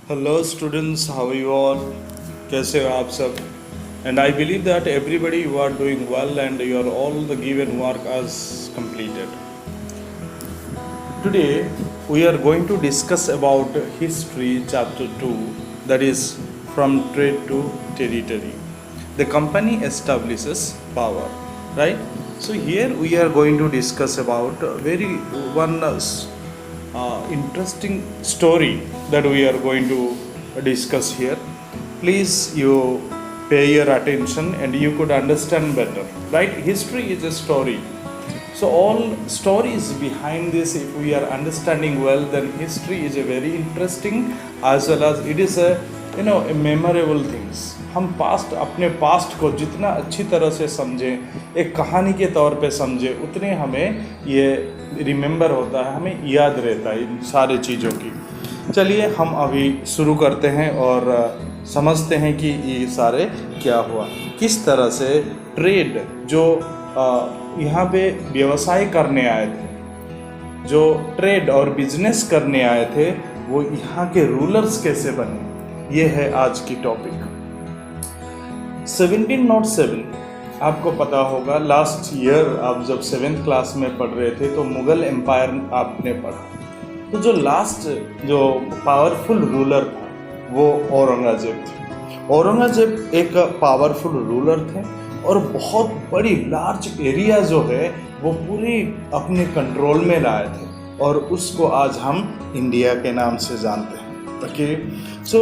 Hello students, how you all? कैसे हो आप सब? And I believe that everybody you are doing well and you are all the given work as completed. Today we are going to discuss about history chapter 2, that is from trade to territory. The company establishes power, right? So here we are going to discuss about very one interesting story that we are going to discuss here. Please you pay your attention and you could understand better, right? History is a story, so all stories behind this, if we are understanding well, then history is a very interesting as well as it is a memorable things. हम past अपने past को जितना अच्छी तरह से समझें, एक कहानी के तौर पे समझें, उतने हमें ये रिमेंबर होता है, हमें याद रहता है इन सारे चीज़ों की. चलिए हम अभी शुरू करते हैं और समझते हैं कि ये सारे क्या हुआ, किस तरह से ट्रेड जो यहाँ पे व्यवसाय करने आए थे, जो ट्रेड और बिजनेस करने आए थे, वो यहाँ के रूलर्स कैसे बने, ये है आज की टॉपिक. 1707 आपको पता होगा, लास्ट ईयर आप जब 7th क्लास में पढ़ रहे थे तो मुग़ल एम्पायर आपने पढ़ा. तो जो लास्ट जो पावरफुल रूलर था वो औरंगजेब थे. औरंगजेब एक पावरफुल रूलर थे और बहुत बड़ी लार्ज एरिया जो है वो पूरी अपने कंट्रोल में लाए थे और उसको आज हम इंडिया के नाम से जानते हैं. ओके, सो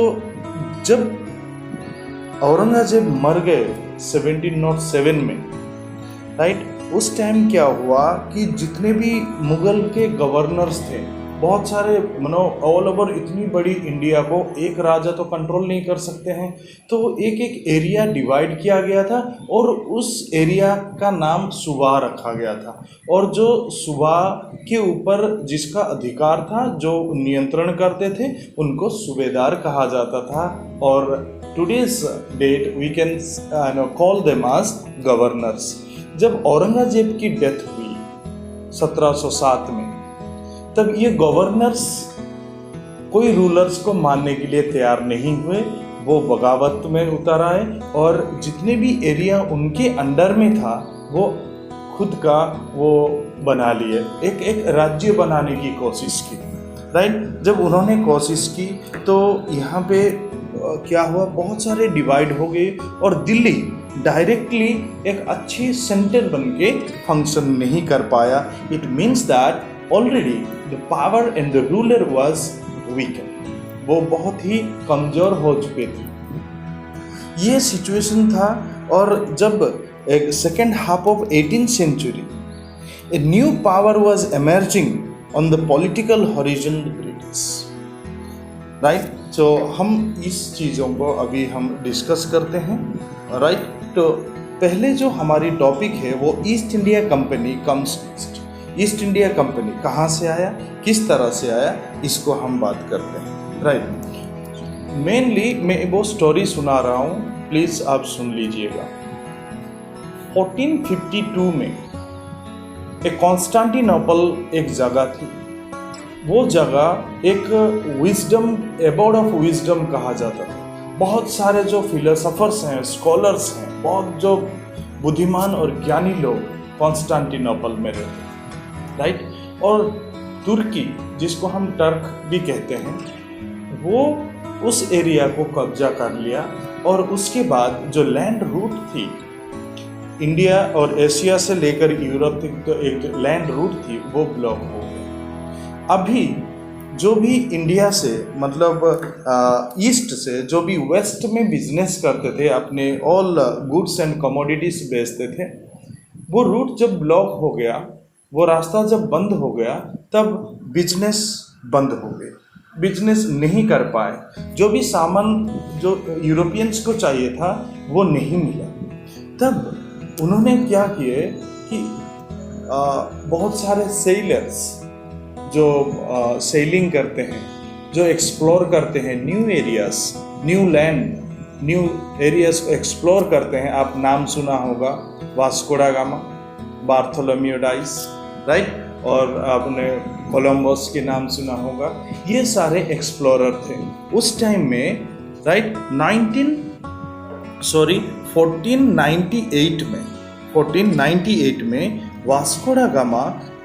जब औरंगजेब मर गए 1707 में, राइट, उस टाइम क्या हुआ कि जितने भी मुग़ल के गवर्नर्स थे, बहुत सारे ऑल ओवर इतनी बड़ी इंडिया को एक राजा तो कंट्रोल नहीं कर सकते हैं, तो एक एक एरिया डिवाइड किया गया था और उस एरिया का नाम सूबा रखा गया था. और जो सूबा के ऊपर जिसका अधिकार था, जो नियंत्रण करते थे, उनको सूबेदार कहा जाता था. और today's date we can call them as governors. जब औरंगजेब की डेथ हुई 1707 में, तब ये गवर्नर्स कोई रूलर्स को मानने के लिए तैयार नहीं हुए. वो बगावत में उतर आए और जितने भी एरिया उनके अंडर में था वो खुद का वो बना लिए, एक एक राज्य बनाने की कोशिश की, राइट. जब उन्होंने कोशिश की तो यहाँ पे क्या हुआ, बहुत सारे डिवाइड हो गए और दिल्ली डायरेक्टली एक अच्छी सेंटर बन के फंक्शन नहीं कर पाया. It means that already the power and the ruler was weakened. वो बहुत ही कमज़ोर हो चुके थे. ये सिचुएशन था. और जब एक second half of 18th century a new power was emerging on the political horizon, British, right? So हम इस चीज़ों को अभी हम डिस्कस करते हैं, राइट. तो पहले जो हमारी टॉपिक है वो east India company comes next. East India company कहाँ से आया, किस तरह से आया, इसको हम बात करते हैं, राइट. मेनली मैं वो स्टोरी सुना रहा हूँ, प्लीज़ आप सुन लीजिएगा. 1452 में एक कॉन्स्टेंटिनोपल एक जगह थी. वो जगह एक विजडम, एबोर्ड ऑफ विजडम कहा जाता था. बहुत सारे जो फिलोसोफर्स हैं, स्कॉलर्स हैं, बहुत जो बुद्धिमान और ज्ञानी लोग कॉन्स्टेंटिनोपल में रहते हैं, राइट. और तुर्की, जिसको हम टर्क भी कहते हैं, वो उस एरिया को कब्जा कर लिया. और उसके बाद जो लैंड रूट थी इंडिया और एशिया से लेकर यूरोप तक, तो एक लैंड रूट थी, वो ब्लॉक हो गई. अभी जो भी इंडिया से मतलब ईस्ट से जो भी वेस्ट में बिजनेस करते थे, अपने ऑल गुड्स एंड कमोडिटीज बेचते थे, वो रूट जब ब्लॉक हो गया, वो रास्ता जब बंद हो गया, तब बिजनेस बंद हो गए, बिजनेस नहीं कर पाए. जो भी सामान जो यूरोपियंस को चाहिए था वो नहीं मिला. तब उन्होंने क्या किए कि बहुत सारे सेलर्स जो सेलिंग करते हैं, जो एक्सप्लोर करते हैं new areas, new land, new areas को एक्सप्लोर करते हैं. आप नाम सुना होगा, वास्को दा गामा, बार्थोलोम्यू डाइस, राइट. और आपने कोलंबस के नाम सुना होगा। ये सारे एक्सप्लोरर थे उस टाइम में, राइट। 1498 में वास्को दा गामा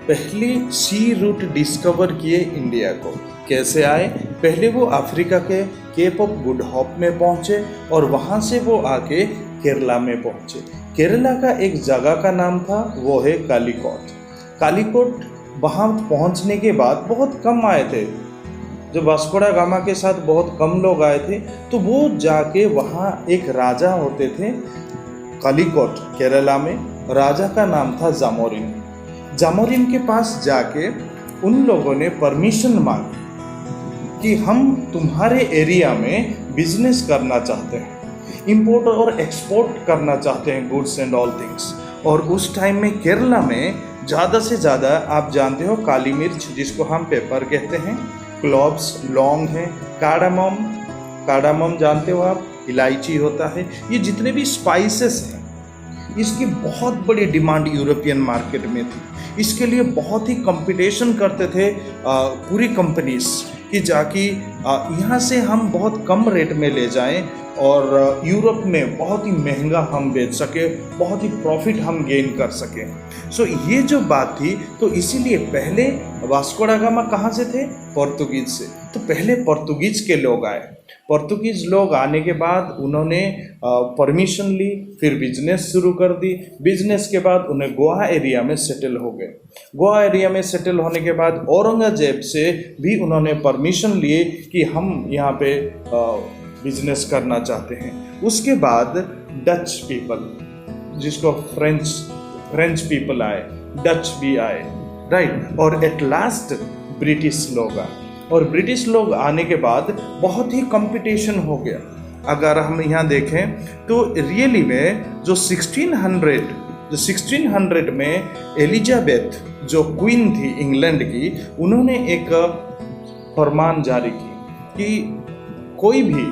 पहली सी रूट डिस्कवर किए इंडिया को। कैसे आए? पहले वो अफ्रीका के केप ऑफ गुड होप में पहुंचे और वहां से वो आके केरला में पहुंचे। केरला का एक जगह का नाम था, वो है कालीकोट। कालीकोट वहाँ पहुँचने के बाद बहुत कम आए थे, जो वास्को दा गामा के साथ बहुत कम लोग आए थे। तो वो जाके वहाँ एक राजा होते थे कालीकोट केरला में, राजा का नाम था जामोरिन। जामोरिन के पास जाके उन लोगों ने परमिशन मांगी कि हम तुम्हारे एरिया में बिजनेस करना चाहते हैं, इंपोर्ट और एक्सपोर्ट करना चाहते हैं गुड्स एंड ऑल थिंग्स। और उस टाइम में केरला में ज़्यादा से ज़्यादा आप जानते हो काली मिर्च, जिसको हम पेपर कहते हैं, क्लोव्स, लौंग है, कार्डामम जानते हो आप, इलायची होता है। ये जितने भी स्पाइसेस हैं इसकी बहुत बड़ी डिमांड यूरोपियन मार्केट में थी। इसके लिए बहुत ही कंपटीशन करते थे पूरी कंपनीज कि जाकि यहाँ से हम बहुत कम रेट में ले जाएं और यूरोप में बहुत ही महंगा हम बेच सके, बहुत ही प्रॉफिट हम गेन कर सकें। सो ये जो बात थी, तो इसीलिए पहले वास्को दा गामा कहाँ से थे? पोर्तुगीज से। तो पहले पोर्तुगीज के लोग आए। पोर्तुगीज लोग आने के बाद उन्होंने परमिशन ली, फिर बिजनेस शुरू कर दी। बिजनेस के बाद उन्हें गोवा एरिया में सेटल हो गए। गोवा एरिया में सेटल होने के बाद औरंगजेब से भी उन्होंने परमिशन लिए कि हम यहाँ पे बिजनेस करना चाहते हैं। उसके बाद डच पीपल, जिसको फ्रेंच पीपल आए, डच भी आए, राइट। और एट लास्ट ब्रिटिश लोग आए। और ब्रिटिश लोग आने के बाद बहुत ही कंपटीशन हो गया। अगर हम यहाँ देखें तो रियली में जो 1600 में एलिजाबेथ जो क्वीन थी इंग्लैंड की, उन्होंने एक फरमान जारी की कि कोई भी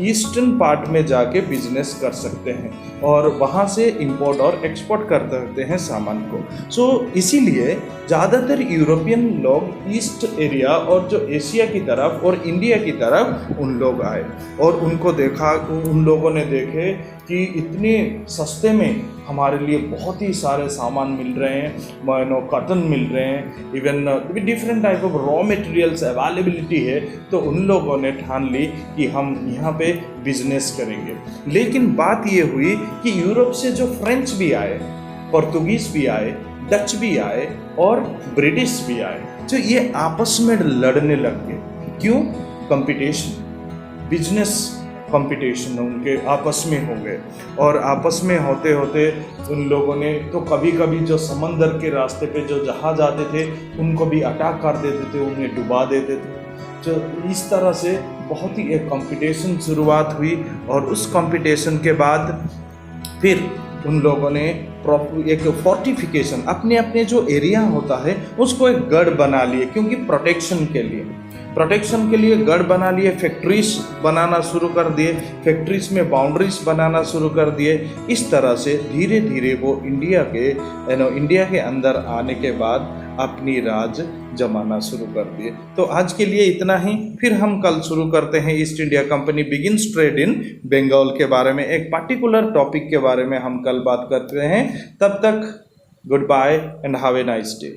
ईस्टर्न पार्ट में जाके बिजनेस कर सकते हैं और वहाँ से इंपोर्ट और एक्सपोर्ट कर सकते हैं सामान को। सो इसीलिए ज़्यादातर यूरोपियन लोग ईस्ट एरिया और जो एशिया की तरफ और इंडिया की तरफ उन लोग आए और उनको देखा, उन लोगों ने देखे कि इतने सस्ते में हमारे लिए बहुत ही सारे सामान मिल रहे हैं, कॉटन मिल रहे हैं, even different type of raw materials availability है। तो उन लोगों ने ठान ली कि हम यहाँ पे बिजनेस करेंगे। लेकिन बात ये हुई कि यूरोप से जो फ्रेंच भी आए, पोर्तुगीज भी आए, डच भी आए और ब्रिटिश भी आए, तो ये आपस में लड़ने लग गए। क्यों? कंपटीशन, बिजनेस कंपटीशन उनके आपस में हो गए। और आपस में होते होते उन लोगों ने तो कभी कभी जो समंदर के रास्ते पे जो जहाज आते थे उनको भी अटैक कर देते थे, उन्हें डुबा देते थे। तो इस तरह से बहुत ही एक कंपटीशन शुरुआत हुई। और उस कंपटीशन के बाद फिर उन लोगों ने एक फोर्टिफिकेशन, अपने अपने जो एरिया होता है उसको एक गढ़ बना लिए, क्योंकि प्रोटेक्शन के लिए गढ़ बना लिए। फैक्ट्रीज बनाना शुरू कर दिए, फैक्ट्रीज में बाउंड्रीज बनाना शुरू कर दिए। इस तरह से धीरे धीरे वो इंडिया के अंदर आने के बाद अपनी राज जमाना शुरू कर दिए। तो आज के लिए इतना ही, फिर हम कल शुरू करते हैं East India Company begins trade in Bengal के बारे में। एक पर्टिकुलर टॉपिक के बारे में हम कल बात करते हैं। तब तक good bye and have a nice day.